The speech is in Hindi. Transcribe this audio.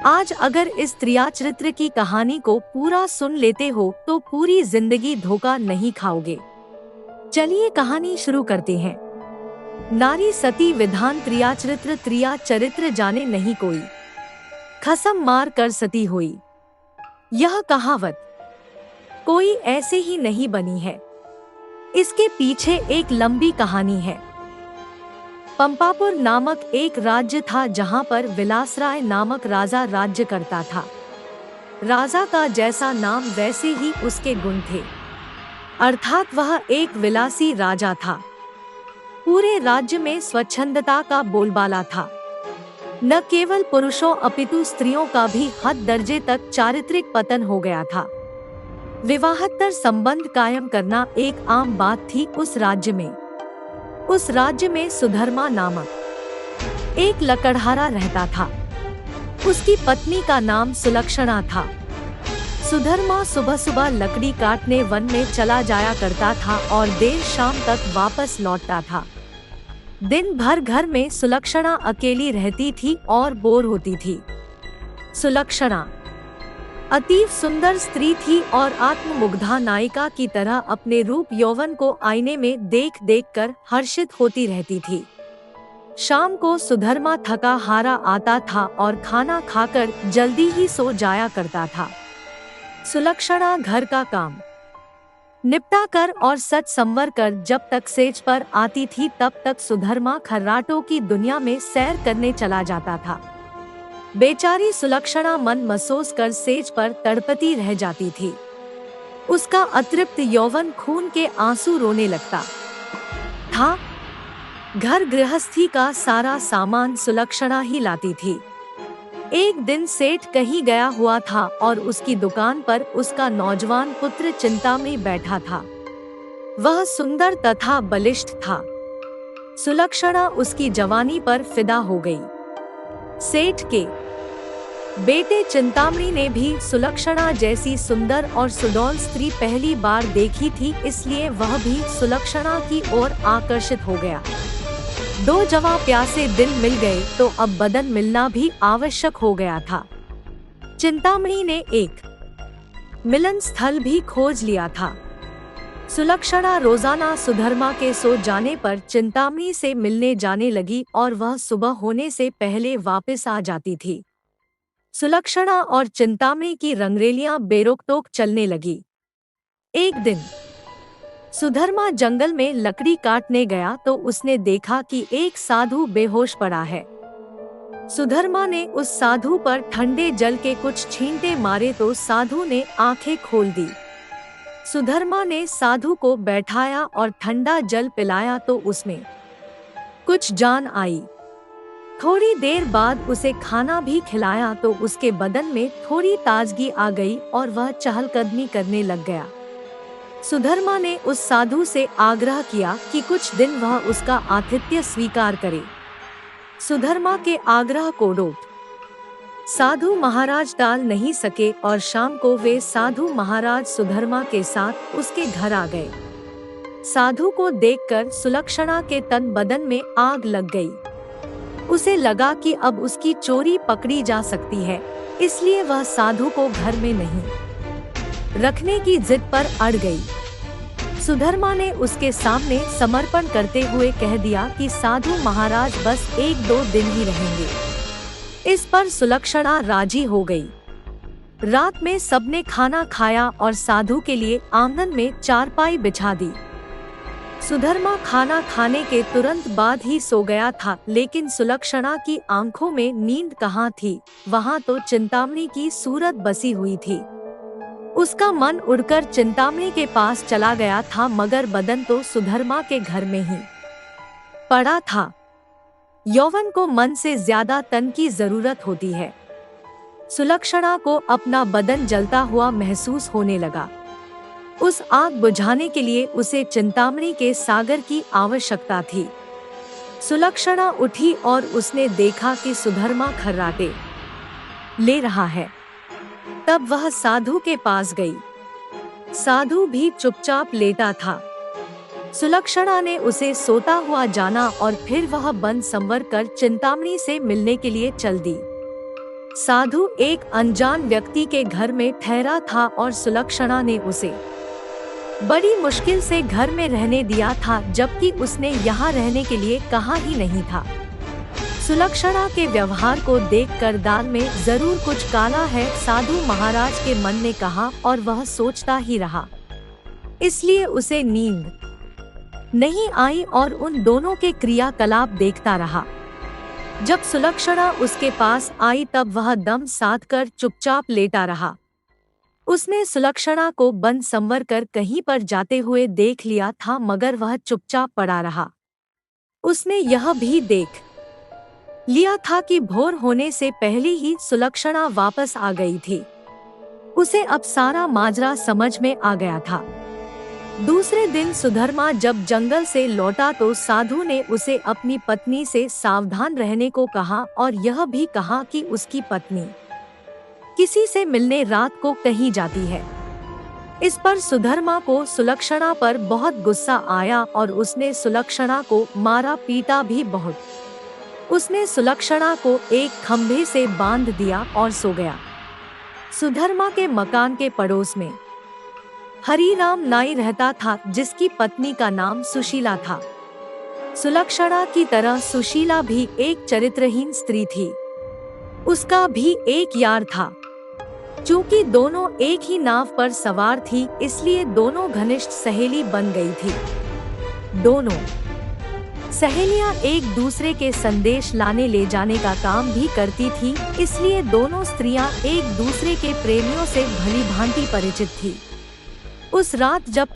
आज अगर इस त्रिया चरित्र की कहानी को पूरा सुन लेते हो तो पूरी जिंदगी धोखा नहीं खाओगे। चलिए कहानी शुरू करते हैं। नारी सती विधान त्रिया चरित्र जाने नहीं कोई, खसम मार कर सती हुई। यह कहावत कोई ऐसे ही नहीं बनी है, इसके पीछे एक लंबी कहानी है। पंपापुर नामक एक राज्य था जहां पर विलासराय नामक राजा राज्य करता था। राजा का जैसा नाम वैसे ही उसके गुण थे, अर्थात वह एक विलासी राजा था। पूरे राज्य में स्वच्छंदता का बोलबाला था। न केवल पुरुषों अपितु स्त्रियों का भी हद दर्जे तक चारित्रिक पतन हो गया था। विवाहेतर संबंध कायम करना एक आम बात थी उस राज्य में। उस राज्य में सुधर्मा नामक एक लकड़हारा रहता था। उसकी पत्नी का नाम सुलक्षणा था। सुधर्मा सुबह सुबह लकड़ी काटने वन में चला जाया करता था और देर शाम तक वापस लौटता था। दिन भर घर में सुलक्षणा अकेली रहती थी और बोर होती थी। सुलक्षणा अतीव सुंदर स्त्री थी और आत्ममुग्धा नायिका की तरह अपने रूप यौवन को आईने में देख देख कर हर्षित होती रहती थी। शाम को सुधर्मा थका हारा आता था और खाना खाकर जल्दी ही सो जाया करता था। सुलक्षणा घर का काम निपटा कर और सच संवर कर जब तक सेज पर आती थी तब तक सुधर्मा खर्राटों की दुनिया में सैर करने चला जाता था। बेचारी सुलक्षणा मन मसोस कर सेज पर तड़पती रह जाती थी। उसका अतृप्त यौवन खून के आंसू रोने लगता था। घर गृहस्थी का सारा सामान सुलक्षणा ही लाती थी। एक दिन सेठ कहीं गया हुआ था और उसकी दुकान पर उसका नौजवान पुत्र चिंतामणि बैठा था। वह सुंदर तथा बलिष्ठ था। सुलक्षणा उसकी जवानी पर फिदा हो गई। सेठ के बेटे चिंतामणि ने भी सुलक्षणा जैसी सुंदर और सुडौल स्त्री पहली बार देखी थी, इसलिए वह भी सुलक्षणा की ओर आकर्षित हो गया। दो जवां प्यासे दिल मिल गए तो अब बदन मिलना भी आवश्यक हो गया था। चिंतामणि ने एक मिलन स्थल भी खोज लिया था। सुलक्षणा रोजाना सुधर्मा के सो जाने पर चिंतामणि से मिलने जाने लगी और वह सुबह होने से पहले वापस आ जाती थी। सुलक्षणा और चिंतामणि की रंगरेलियां बेरोक-टोक चलने लगी। एक दिन सुधर्मा जंगल में लकड़ी काटने गया तो उसने देखा कि एक साधु बेहोश पड़ा है। सुधर्मा ने उस साधु पर ठंडे जल के कुछ छींटे मारे तो साधु ने आंखें खोल दी। सुधर्मा ने साधु को बैठाया और ठंडा जल पिलाया तो उसमें कुछ जान आई। थोड़ी देर बाद उसे खाना भी खिलाया तो उसके बदन में थोड़ी ताजगी आ गई और वह चहलकदमी करने लग गया। सुधर्मा ने उस साधु से आग्रह किया कि कुछ दिन वह उसका आतिथ्य स्वीकार करे। सुधर्मा के आग्रह को रोक साधु महाराज टाल नहीं सके और शाम को वे साधु महाराज सुधर्मा के साथ उसके घर आ गए। साधु को देखकर सुलक्षणा के तन बदन में आग लग गई। उसे लगा कि अब उसकी चोरी पकड़ी जा सकती है, इसलिए वह साधु को घर में नहीं रखने की जिद पर अड़ गई। सुधर्मा ने उसके सामने समर्पण करते हुए कह दिया कि साधु महाराज बस 1-2 दिन ही रहेंगे। इस पर सुलक्षणा राजी हो गई। रात में सबने खाना खाया और साधु के लिए आंगन में चारपाई बिछा दी। सुधर्मा खाना खाने के तुरंत बाद ही सो गया था, लेकिन सुलक्षणा की आंखों में नींद कहाँ थी, वहाँ तो चिंतामणि की सूरत बसी हुई थी। उसका मन उड़कर चिंतामणि के पास चला गया था, मगर बदन तो सुधर्मा के घर में ही पड़ा था। यौवन को मन से ज्यादा तन की जरूरत होती है। सुलक्षणा को अपना बदन जलता हुआ महसूस होने लगा। उस आग बुझाने के लिए उसे चिंतामणि के सागर की आवश्यकता थी। सुलक्षणा उठी और उसने देखा कि सुधर्मा खर्राटे ले रहा है। तब वह साधु के पास गई। साधु भी चुपचाप लेटा था। सुलक्षणा ने उसे सोता हुआ जाना और फिर वह बन संवर कर चिंतामणि से मिलने के लिए चल दी। साधु एक अनजान व्यक्ति के घर में ठहरा था और सुलक्षणा ने उसे बड़ी मुश्किल से घर में रहने दिया था, जबकि उसने यहाँ रहने के लिए कहा ही नहीं था। सुलक्षणा के व्यवहार को देखकर दाल में जरूर कुछ काला है, साधु महाराज के मन ने कहा, और वह सोचता ही रहा। इसलिए उसे नींद नहीं आई और उन दोनों के क्रियाकलाप देखता रहा। जब सुलक्षणा उसके पास आई तब वह दम साधकर चुपचाप लेटा रहा। उसने सुलक्षणा को बंद संवर कर कहीं पर जाते हुए देख लिया था, मगर वह चुपचाप पड़ा रहा। उसने यह भी देख लिया था कि भोर होने से पहले ही सुलक्षणा वापस आ गई थी। उसे अब सारा माजरा समझ में आ गया था। दूसरे दिन सुधर्मा जब जंगल से लौटा तो साधु ने उसे अपनी पत्नी से सावधान रहने को कहा और यह भी कहा कि उसकी पत्नी किसी से मिलने रात को कहीं जाती है। इस पर सुधर्मा को सुलक्षणा पर बहुत गुस्सा आया और उसने सुलक्षणा को मारा पीटा भी बहुत। उसने सुलक्षणा को एक खंभे से बांध दिया और सो गया। सुधर्मा के मकान के पड़ोस में हरिराम नाई रहता था, जिसकी पत्नी का नाम सुशीला था। सुलक्षणा की तरह सुशीला भी एक चरित्रहीन स्त्री थी। उसका भी एक यार था। चूंकि दोनों एक ही नाव पर सवार थी, इसलिए दोनों घनिष्ठ सहेली बन गई थी। दोनों सहेलियां एक दूसरे के संदेश लाने ले जाने का काम भी करती थी, इसलिए दोनों स्त्रियां एक दूसरे के प्रेमियों से भली भांति परिचित थी। उस रात जब